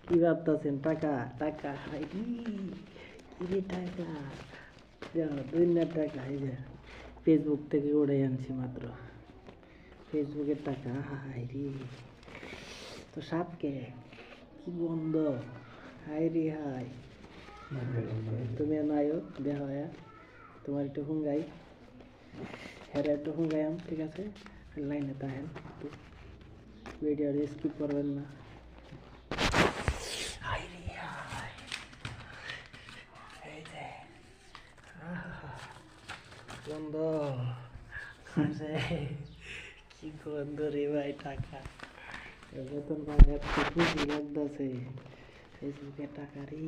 কি ভাবতেছেন? টাকা টাকা, হাইরি ইরে টাকা, দুনিয়ার টাকা। এই যে ফেসবুক থেকে উড়াই আনছি মাত্র, ফেসবুকের টাকা। হাইরি তো সাপকে কি গন্ধ, হাইরি হাই। তুমি নায়ক দেহ, তোমার একটু হুঙ্গাই, হ্যাঁ একটু হুঙ্গাইম, ঠিক আছে? লাইনে তাহেন, একটু ভিডিও স্কিপ করবেন না। এই যে গন্ধ, কি গন্ধ রে ভাই। টাকা বেতন পাই, এত খুশি লাগতেছে। ফেসবুকে টাকা রে,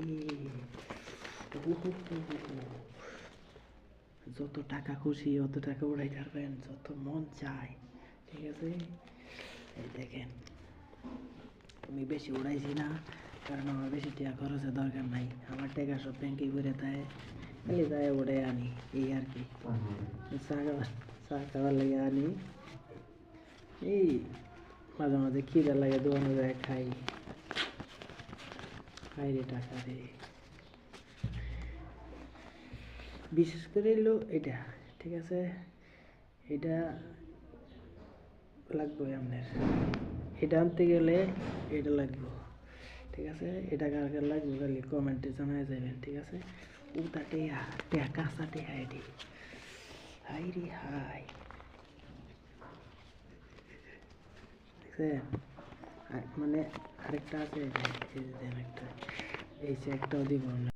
যত টাকা খুশি অত টাকা উড়াই পারবেন, যত মন চায়, ঠিক আছে? এই দেখেন, আমি বেশি উড়াইছি না, কারণ আমার বেশি টাকা খরচের দরকার নাই। আমার টাকা সব ব্যাংকে ঘুরে দেয়, খালি যায় উড়ে আনি, এই আর কি। চা খাওয়ার লাগে আনি, এই মাঝে মাঝে খিদে লাগে দোকানে যায় খাই। খাই রে টাকা রে, বিশেষ করে এলো এটা, ঠিক আছে? এটা লাগবে আপনার, এটা আনতে গেলে এটা লাগবে, ঠিক আছে? এটা কার কার লাগবে খালি কমেন্টে জানাই যাবেন, ঠিক আছে? উতা টেহা টেহা, কাঁচা টেহা এটি, হাই রে হাই, দেখছেন? মানে আরেকটা আছে, এই যে একটা, এই যে একটাও দিব না।